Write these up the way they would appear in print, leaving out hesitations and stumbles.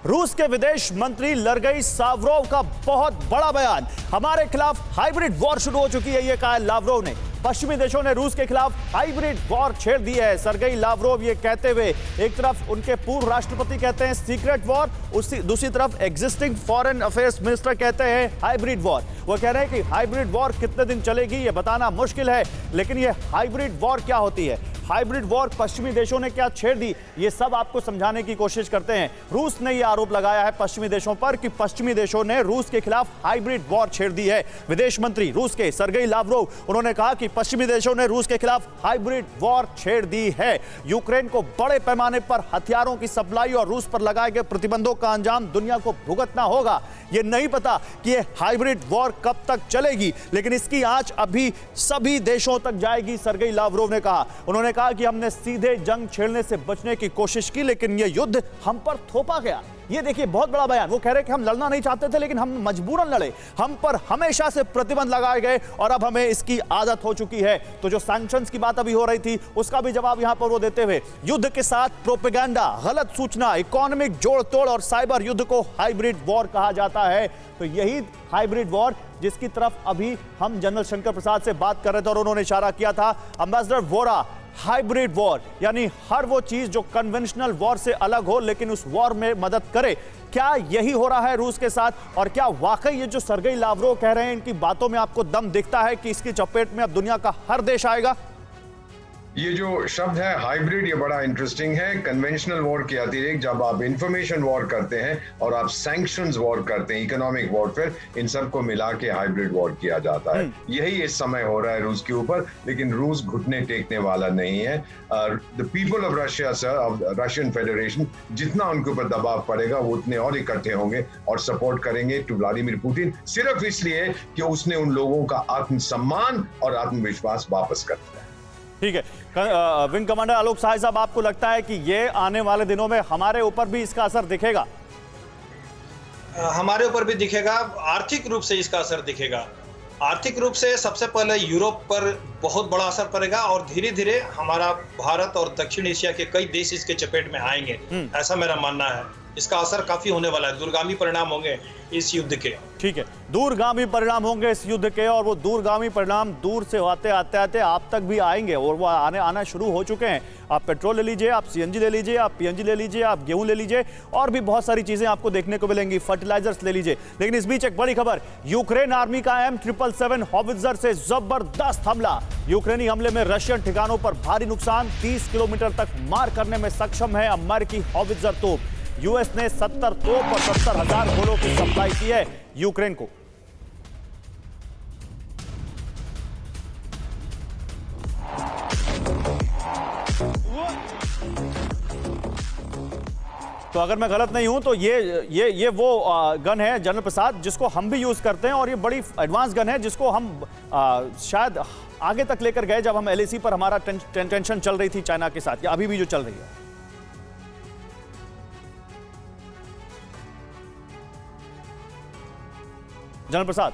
रूस के विदेश मंत्री लर्गई लावरोव का बहुत बड़ा बयान। हमारे खिलाफ हाइब्रिड वॉर शुरू हो चुकी है, यह कहा लावरोव ने। पश्चिमी देशों ने रूस के खिलाफ हाइब्रिड वॉर छेड़ दी है। सर्गेई लावरोव ये कहते हुए, एक तरफ उनके पूर्व राष्ट्रपति कहते हैं सीक्रेट वॉर, दूसरी तरफ एग्जिस्टिंग फॉरेन अफेयर्स मिनिस्टर कहते हैं हाइब्रिड वॉर। वो कह रहे हैं कि हाइब्रिड वॉर कितने दिन चलेगी ये बताना मुश्किल है, लेकिन ये हाइब्रिड वॉर क्या होती है, हाइब्रिड वॉर पश्चिमी देशों ने क्या छेड़ दी, ये सब आपको समझाने की कोशिश करते हैं। रूस ने यह आरोप लगाया है पश्चिमी देशों पर कि पश्चिमी देशों ने रूस के खिलाफ हाइब्रिड वॉर छेड़ दी है। विदेश मंत्री रूस के सर्गेई लावरोव, उन्होंने कहा कि पश्चिमी देशों ने रूस के खिलाफ हाइब्रिड वॉर छेड़ दी है। यूक्रेन को बड़े पैमाने पर हथियारों की सप्लाई और रूस पर लगाए गए प्रतिबंधों का अंजाम दुनिया को भुगतना होगा। यह नहीं पता कि यह हाइब्रिड वॉर कब तक चलेगी, लेकिन इसकी आंच अभी सभी देशों तक जाएगी, सर्गेई लावरोव ने कहा। उन्होंने कहा कि हमने सीधे जंग छेड़ने से बचने की कोशिश की, लेकिन यह युद्ध हम पर थोपा गया। ये देखिए बहुत बड़ा बयान। वो कह रहे कि हम लड़ना नहीं चाहते थे, लेकिन हम मजबूरन लड़े, हम पर हमेशा से प्रतिबंध लगाए गए और अब हमें इसकी आदत हो चुकी है। तो जो सैंक्शंस की बात अभी हो रही थी, उसका भी जवाब यहां पर वो देते हुए, युद्ध के साथ प्रोपेगेंडा, गलत सूचना, इकोनॉमिक जोड़ तोड़ और साइबर युद्ध को हाइब्रिड वॉर कहा जाता है। तो यही हाइब्रिड वॉर जिसकी तरफ अभी हम जनरल शंकर प्रसाद से बात कर रहे थे और उन्होंने इशारा किया था, एम्बेसडर वोरा, हाइब्रिड वॉर यानी हर वो चीज जो कन्वेंशनल वॉर से अलग हो लेकिन उस वॉर में मदद करे। क्या यही हो रहा है रूस के साथ, और क्या वाकई ये जो सर्गेई लावरोव कह रहे हैं इनकी बातों में आपको दम दिखता है कि इसकी चपेट में अब दुनिया का हर देश आएगा? ये जो शब्द है हाइब्रिड, ये बड़ा इंटरेस्टिंग है। कन्वेंशनल वॉर के अतिरिक्त जब आप इंफॉर्मेशन वॉर करते हैं और आप सैंक्शंस वॉर करते हैं, इकोनॉमिक वॉरफेयर, इन सबको मिला के हाइब्रिड वॉर किया जाता है। यही इस समय हो रहा है रूस के ऊपर, लेकिन रूस घुटने टेकने वाला नहीं है। The people of Russia sir, of Russian federation, जितना उनके ऊपर दबाव पड़ेगा वो उतने और इकट्ठे होंगे और सपोर्ट करेंगे टू व्लादिमीर पुतिन, सिर्फ इसलिए कि उसने उन लोगों का आत्मसम्मान और आत्मविश्वास वापस कर दिया। ठीक है, विंग कमांडर आलोक सहाय साहब, आपको लगता है कि ये आने वाले दिनों में हमारे ऊपर भी इसका असर दिखेगा? हमारे ऊपर भी दिखेगा, आर्थिक रूप से इसका असर दिखेगा। आर्थिक रूप से सबसे पहले यूरोप पर बहुत बड़ा असर पड़ेगा और धीरे धीरे हमारा भारत और दक्षिण एशिया के कई देश इसके चपेट में आएंगे, ऐसा मेरा मानना है। इसका असर काफी होने वाला है, दूरगामी परिणाम होंगे इस युद्ध के। ठीक है, दूरगामी परिणाम होंगे इस युद्ध के, और वो दूरगामी परिणाम दूर से आते आते आप तक भी आएंगे और वो आना शुरू हो चुके हैं। आप पेट्रोल ले लीजिए, आप सीएनजी ले लीजिए, आप पीएनजी ले लीजिए, आप गेहूं ले लीजिए, और भी बहुत सारी चीजें आपको देखने को मिलेंगी, फर्टिलाइजर्स ले लीजिए। लेकिन इस बीच एक बड़ी खबर, यूक्रेन आर्मी का M777 हॉवित्जर से जबरदस्त हमला। यूक्रेनी हमले में रशियन ठिकानों पर भारी नुकसान, 30 किलोमीटर तक मार करने में सक्षम है अमेरिकी हॉवित्जर तोप। यूएस ने 70 तोप और 70,000 गोलों की सप्लाई की है यूक्रेन को। तो अगर मैं गलत नहीं हूं तो ये वो गन है जनरल प्रसाद जिसको हम भी यूज करते हैं, और ये बड़ी एडवांस गन है जिसको हम शायद आगे तक लेकर गए जब हम LAC पर हमारा टेंशन चल रही थी चाइना के साथ, या अभी भी जो चल रही है। जनरल प्रसाद,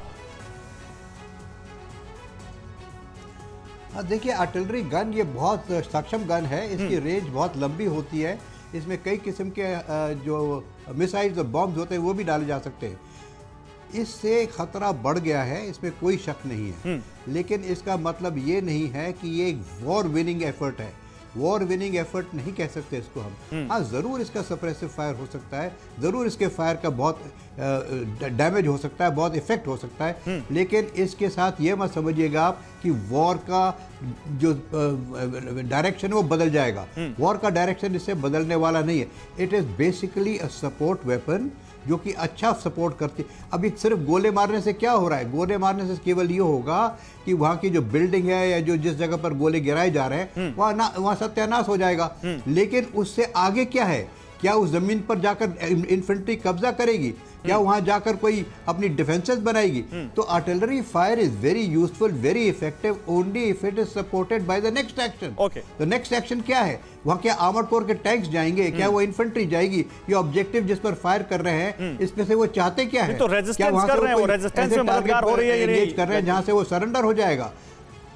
देखिए आर्टिलरी गन ये बहुत सक्षम गन है, इसकी रेंज बहुत लंबी होती है, इसमें कई किस्म के जो मिसाइल्स और बॉम्ब्स होते हैं वो भी डाले जा सकते हैं। इससे खतरा बढ़ गया है, इसमें कोई शक नहीं है, लेकिन इसका मतलब ये नहीं है कि ये एक वॉर विनिंग एफर्ट है। वॉर विनिंग एफर्ट नहीं कह सकते इसको हम। हाँ, ज़रूर इसका सप्रेसिव फायर हो सकता है, ज़रूर इसके फायर का बहुत डैमेज हो सकता है, बहुत इफेक्ट हो सकता है, लेकिन इसके साथ ये मत समझिएगा आप कि वॉर का जो डायरेक्शन है वो बदल जाएगा। वॉर का डायरेक्शन इससे बदलने वाला नहीं है। It is basically a support weapon जो कि अच्छा सपोर्ट करती। अभी सिर्फ गोले मारने से क्या हो रहा है? गोले मारने से केवल ये होगा कि वहाँ की जो बिल्डिंग है या जो जिस जगह पर गोले गिराए जा रहे हैं वहाँ सत्यानाश हो जाएगा, लेकिन उससे आगे क्या है? क्या उस जमीन पर जाकर इन्फेंट्री कब्जा करेगी? क्या वहां जाकर कोई अपनी डिफेंसेस बनाएगी? तो artillery fire is very useful, very effective only if it is supported by the next action. The next action क्या है? वहां क्या आर्मर्ड कोर के टैंक्स जाएंगे? क्या वो इन्फेंट्री जाएगी? ये ऑब्जेक्टिव जिस पर फायर कर रहे हैं इसमें से वो चाहते क्या है? तो रेजिस्टेंस कर रहे हैं, वो रेजिस्टेंस में मददगार हो रही है, एंगेज कर रहे हैं जहां से वो सरेंडर हो जाएगा।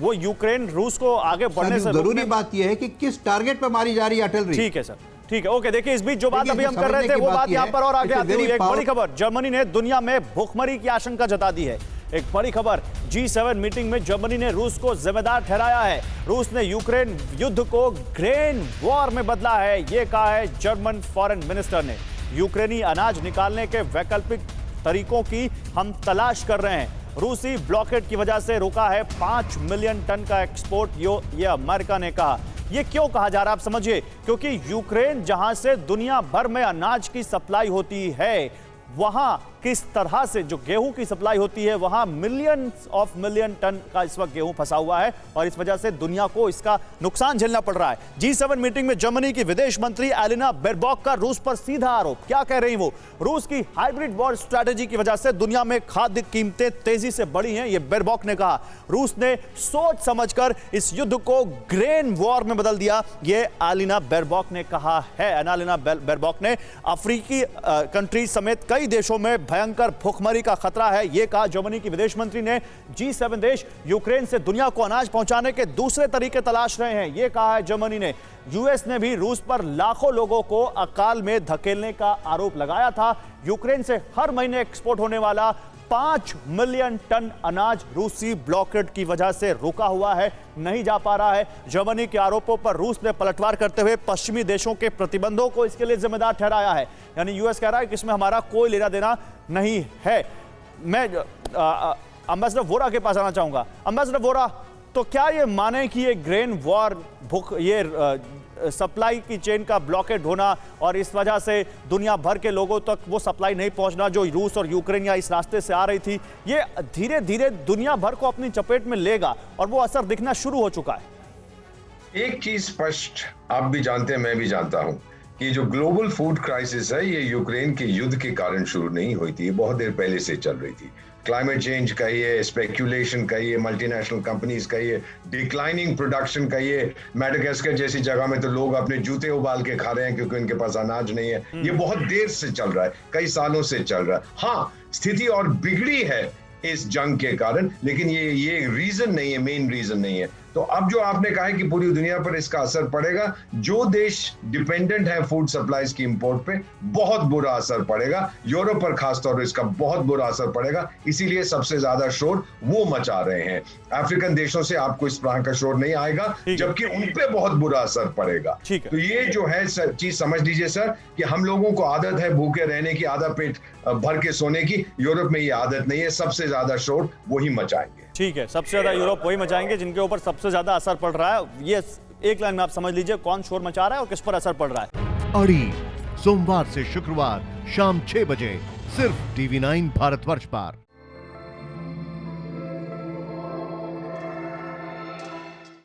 वो यूक्रेन रूस को आगे बढ़ने से जरूरी बात यह है कि किस टारगेट पर मारी जा रही है आर्टिलरी। ठीक है सर, ठीक है, ओके। देखिए, इस बीच जो बात देखिए, अभी हम कर रहे समझने थे की वो बात बात ये यहाँ है, पर और आगे it's a आती हुई very एक बड़ी खबर, जर्मनी ने दुनिया में भूखमरी की आशंका जता दी है। एक बड़ी खबर, G7 मीटिंग में जर्मनी ने रूस को जिम्मेदार ठहराया है। रूस ने यूक्रेन युद्ध को ग्रेन वॉर में बदला है, ये कहा है जर्मन फॉरेन मिनिस्टर ने। यूक्रेनी अनाज निकालने के वैकल्पिक तरीकों की हम तलाश कर रहे हैं। रूसी ब्लॉकेड की वजह से रुका है 5 मिलियन टन का एक्सपोर्ट, ये अमेरिका ने कहा। ये क्यों कहा जा रहा है आप समझिए, क्योंकि यूक्रेन जहां से दुनिया भर में अनाज की सप्लाई होती है, वहां किस तरह से जो गेहूं की सप्लाई होती है, वहां मिलियन टन का इस वक्त गेहूं फंसा हुआ है और इस वजह से दुनिया को इसका नुकसान झेलना पड़ रहा है। G7 मीटिंग में जर्मनी की विदेश मंत्री एलिना बेरबॉक का रूस पर सीधा आरोप। क्या कह रही वो? रूस की हाइब्रिड वॉर स्ट्रैटेजी की वजह से दुनिया में खाद्य कीमतें तेजी से बढ़ी हैं, ये बेरबॉक ने कहा। रूस ने सोच समझकर इस युद्ध को ग्रेन वॉर में बदल दिया, ये एलिना बेरबॉक ने कहा है। एलिना बेरबॉक ने अफ्रीकी कंट्री समेत कई देशों में भयंकर भूखमरी का खतरा है, यह कहा जर्मनी की विदेश मंत्री ने। G7 देश यूक्रेन से दुनिया को अनाज पहुंचाने के दूसरे तरीके तलाश रहे हैं, यह कहा है जर्मनी ने। यूएस ने भी रूस पर लाखों लोगों को अकाल में धकेलने का आरोप लगाया था। यूक्रेन से हर महीने एक्सपोर्ट होने वाला 5 मिलियन टन अनाज रूसी ब्लॉकेड की वजह से रुका हुआ है, नहीं जा पा रहा है। जर्मनी के आरोपों पर रूस ने पलटवार करते हुए पश्चिमी देशों के प्रतिबंधों को इसके लिए जिम्मेदार ठहराया है। यानी यूएस कह रहा है कि इसमें हमारा कोई लेना देना नहीं है। मैं एम्बेसडर वोरा के पास आना चाहूंगा। एम्बेसडर वोरा, तो क्या ये माने कि ये ग्रेन वॉर, सप्लाई की चेन का ब्लॉकेड होना और इस वजह से दुनिया भर के लोगों तक वो सप्लाई नहीं पहुंचना जो रूस और यूक्रेन या इस रास्ते से आ रही थी, ये धीरे धीरे दुनिया भर को अपनी चपेट में लेगा और वो असर दिखना शुरू हो चुका है? एक चीज स्पष्ट आप भी जानते हैं, मैं भी जानता हूं कि जो ग्लोबल फूड क्राइसिस है, ये यूक्रेन के युद्ध के कारण शुरू नहीं हुई थी, बहुत देर पहले से चल रही थी। क्लाइमेट चेंज कहिए, स्पेक्यूलेशन कहिए, मल्टीनेशनल कंपनीज कहिए, डिक्लाइनिंग प्रोडक्शन कहिए, मैडागास्कर जैसी जगह में तो लोग अपने जूते उबाल के खा रहे हैं क्योंकि उनके पास अनाज नहीं है। ये बहुत देर से चल रहा है, कई सालों से चल रहा है। हाँ, स्थिति और बिगड़ी है इस जंग के कारण, लेकिन ये रीजन नहीं है, मेन रीजन नहीं है। तो अब जो आपने कहा है कि पूरी दुनिया पर इसका असर पड़ेगा, जो देश डिपेंडेंट है फूड सप्लाईज की इंपोर्ट पे, बहुत बुरा असर पड़ेगा। यूरोप पर खासतौर पर इसका बहुत बुरा असर पड़ेगा, इसीलिए सबसे ज्यादा शोर वो मचा रहे हैं। अफ्रीकन देशों से आपको इस तरह का शोर नहीं आएगा, जबकि उन पे बहुत बुरा असर पड़ेगा। तो ये जो है चीज समझ लीजिए सर, कि हम लोगों को आदत है भूखे रहने की, आधा पेट भर के सोने की। यूरोप में ये आदत नहीं है, सबसे ज्यादा शोर वही मचाएंगे। ठीक है, सबसे ज्यादा यूरोप वही मचाएंगे जिनके ऊपर सबसे ज्यादा असर पड़ रहा है। ये एक लाइन में आप समझ लीजिए कौन शोर मचा रहा है और किस पर असर पड़ रहा है। अड़ी सोमवार से शुक्रवार शाम 6 बजे सिर्फ TV9 भारतवर्ष पर।